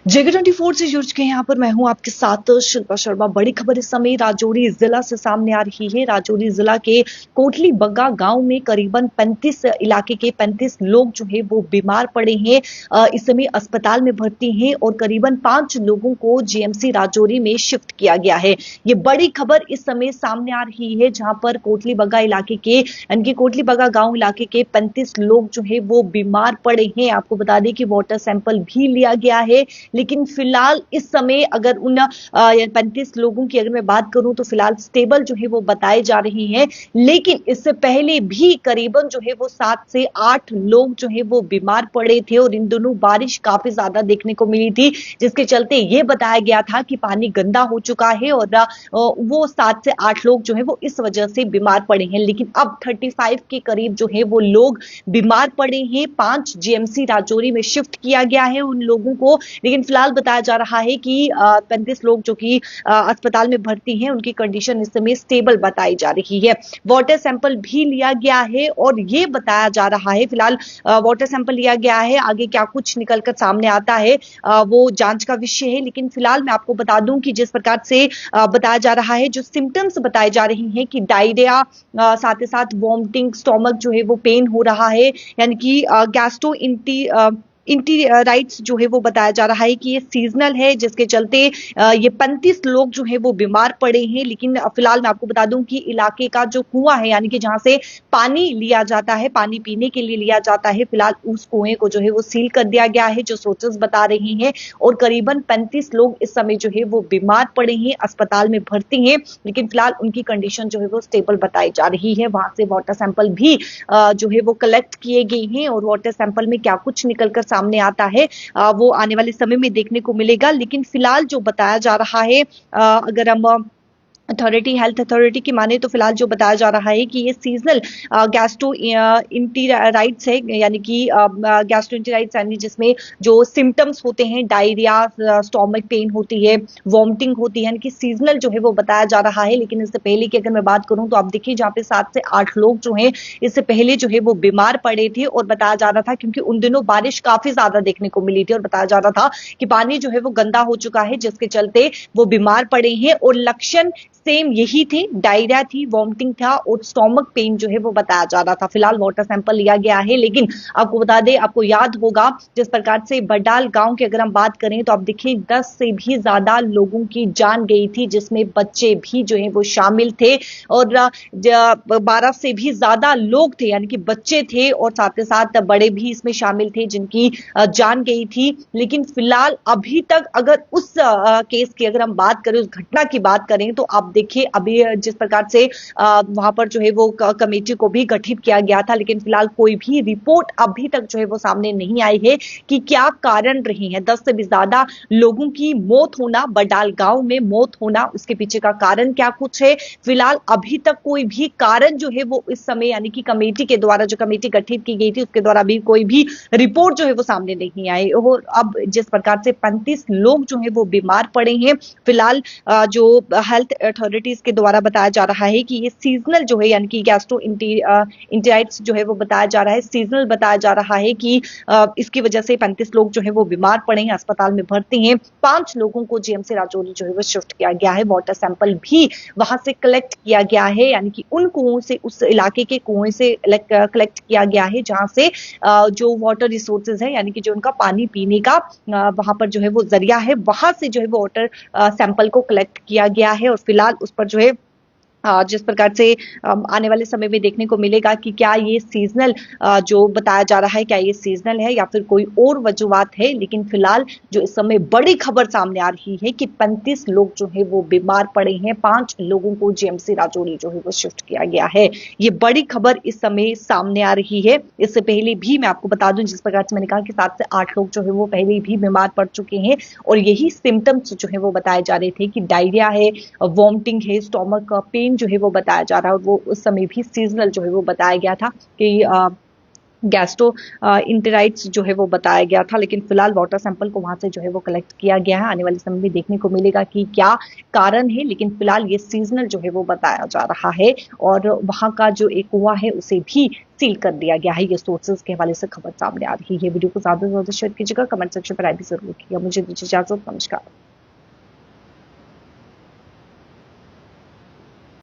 जगह 24 से जुड़ चुके हैं। यहाँ पर मैं हूँ आपके साथ शिल्पा शर्मा। बड़ी खबर इस समय राजौरी जिला से सामने आ रही है। राजौरी जिला के कोटली बग्गा गांव में करीबन 35 इलाके के 35 लोग जो है वो बीमार पड़े हैं। इस समय अस्पताल में भर्ती हैं और करीबन 5 लोगों को जीएमसी राजौरी में शिफ्ट किया गया है। ये बड़ी खबर इस समय सामने आ रही है, जहां पर कोटली बग्गा इलाके के यानी कि कोटली बग्गा गांव इलाके के 35 लोग जो है वो बीमार पड़े हैं। आपको बता दें कि वाटर सैंपल भी लिया गया है, लेकिन फिलहाल इस समय अगर उन 35 लोगों की अगर मैं बात करूं तो फिलहाल स्टेबल जो है वो बताए जा रही हैं। लेकिन इससे पहले भी करीबन जो है वो 7 से 8 लोग जो है वो बीमार पड़े थे और इन दोनों बारिश काफी ज्यादा देखने को मिली थी, जिसके चलते ये बताया गया था कि पानी गंदा हो चुका है और वो 7 से 8 लोग जो है वो इस वजह से बीमार पड़े हैं। लेकिन अब 35 के करीब जो है वो लोग बीमार पड़े हैं। 5 जीएमसी राजौरी में शिफ्ट किया गया है उन लोगों को। लेकिन फिलहाल बताया जा रहा है कि 35 लोग जो कि अस्पताल में भर्ती हैं, उनकी कंडीशन इस समय स्टेबल बताई जा रही है। वाटर सैंपल भी लिया गया है और ये बताया जा रहा है, फिलहाल वाटर सैंपल लिया गया है, आगे क्या कुछ निकलकर सामने आता है वो जांच का विषय है। लेकिन फिलहाल मैं आपको बता दूं कि जिस प्रकार से बताया जा रहा है, जो सिम्टम्स बताए जा रही हैं कि डायरिया, साथ ही साथ वॉमिटिंग, स्टोमक जो है वो पेन हो रहा है, यानी कि गैस्ट्रो इंटीराइट्स जो है वो बताया जा रहा है कि ये सीजनल है, जिसके चलते ये 35 लोग जो है वो बीमार पड़े हैं। लेकिन फिलहाल मैं आपको बता दूं कि इलाके का जो कुआं है, यानी कि जहां से पानी लिया जाता है, पानी पीने के लिए लिया जाता है, फिलहाल उस कुएं को जो है वो सील कर दिया गया है, जो सोर्सेस बता रही हैं। और करीबन 35 लोग इस समय जो है वो बीमार पड़े हैं, अस्पताल में भर्ती हैं। लेकिन फिलहाल उनकी कंडीशन जो है वो स्टेबल बताई जा रही है। वहां से वाटर सैंपल भी जो है वो कलेक्ट किए गए हैं और वाटर सैंपल में क्या कुछ निकलकर सामने आता है वो आने वाले समय में देखने को मिलेगा। लेकिन फिलहाल जो बताया जा रहा है, अगर हम हेल्थ अथॉरिटी की माने तो फिलहाल जो बताया जा रहा है कि ये सीजनल गैस्ट्रो इंटेराइट्स है, यानी कि गैस्ट्रो इंटेराइट्स यानी जिसमें जो सिम्टम्स होते हैं, डायरिया, स्टोमक पेन होती है, वॉमिटिंग होती है, यानी कि सीजनल जो है वो बताया जा रहा है। लेकिन इससे पहले की अगर मैं बात करूं तो आप देखिए, जहां पे 7 से 8 लोग जो हैं इससे पहले जो है वो बीमार पड़े थे और बताया जा रहा था, क्योंकि उन दिनों बारिश काफी ज्यादा देखने को मिली थी और बताया जा रहा था कि पानी जो है वो गंदा हो चुका है, जिसके चलते वो बीमार पड़े हैं। और लक्षण सेम यही थे, डायरिया थी, वॉमिटिंग था और स्टोमक पेन जो है वो बताया जा रहा था। फिलहाल वाटर सैंपल लिया गया है। लेकिन आपको बता दें, आपको याद होगा जिस प्रकार से बडाल गांव की अगर हम बात करें तो आप देखिए 10 से भी ज्यादा लोगों की जान गई थी, जिसमें बच्चे भी जो है वो शामिल थे और 12 से भी ज्यादा लोग थे, यानी कि बच्चे थे और साथ ही साथ बड़े भी इसमें शामिल थे जिनकी जान गई थी। लेकिन फिलहाल अभी तक अगर उस केस की अगर हम बात करें, उस घटना की बात करें, तो आप देखिए अभी जिस प्रकार से वहां पर जो है वो कमेटी को भी गठित किया गया था, लेकिन फिलहाल कोई भी रिपोर्ट अभी तक जो है वो सामने नहीं आई है कि क्या कारण रही है 10 से भी ज्यादा लोगों की मौत होना, बडाल गांव में मौत होना, उसके पीछे का कारण क्या कुछ है। फिलहाल अभी तक कोई भी कारण जो है वो इस समय, यानी कि कमेटी के द्वारा, जो कमेटी गठित की गई थी उसके द्वारा भी कोई भी रिपोर्ट जो है वो सामने नहीं आई। और अब जिस प्रकार से 35 लोग जो है वो बीमार पड़े हैं, फिलहाल जो हेल्थ अथॉरिटीज के द्वारा बताया जा रहा है कि ये सीजनल जो है, यानी कि गैस्ट्रो इंटेराइट्स जो है वो बताया जा रहा है, सीजनल बताया जा रहा है कि इसकी वजह से 35 लोग जो है वो बीमार पड़े हैं, अस्पताल में भर्ती हैं। 5 लोगों को जीएमसी राजौरी जो है वो शिफ्ट किया गया है। वाटर सैंपल भी वहां से कलेक्ट किया गया है, यानी कि उन कुओं से, उस इलाके के कुएं से कलेक्ट किया गया है जहां से जो वाटर रिसोर्सेज है, यानी कि जो उनका पानी पीने का वहां पर जो है वो जरिया है, वहां से जो है वो वाटर सैंपल को कलेक्ट किया गया है। और फिलहाल उस पर जो है जिस प्रकार से आने वाले समय में देखने को मिलेगा कि क्या ये सीजनल जो बताया जा रहा है, क्या ये सीजनल है या फिर कोई और वजूहात है। लेकिन फिलहाल जो इस समय बड़ी खबर सामने आ रही है कि 35 लोग जो है वो बीमार पड़े हैं, 5 लोगों को जीएमसी राजौरी जो है वो शिफ्ट किया गया है। ये बड़ी खबर इस समय सामने आ रही है। इससे पहले भी मैं आपको बता दूं, जिस प्रकार से मैंने कहा कि 7 से 8 लोग जो है वो पहले भी बीमार पड़ चुके हैं और यही सिम्टम्स जो है वो बताए जा रहे थे कि डायरिया है, वॉमिटिंग है, स्टोमक पेन जो है वो बताया जा रहा है। और वो उस समय भी सीजनल जो है वो बताया गया था कि गैस्ट्रो इंटेराइट्स जो है वो बताया गया था, लेकिन फिलहाल वाटर सैंपल को वहां से जो है वो कलेक्ट किया गया है। आने वाले समय में देखने को मिलेगा कि क्या कारण है, लेकिन फिलहाल ये सीजनल जो है वो बताया जा रहा है और वहां का जो एक कुआं है उसे भी सील कर दिया गया है। ये सोर्सेज के हवाले से खबर सामने आ रही है। वीडियो को ज्यादा से ज्यादा शेयर कीजिएगा, कमेंट सेक्शन पर राय भी जरूर कीजिएगा। मुझे दीजिए इजाजत, नमस्कार।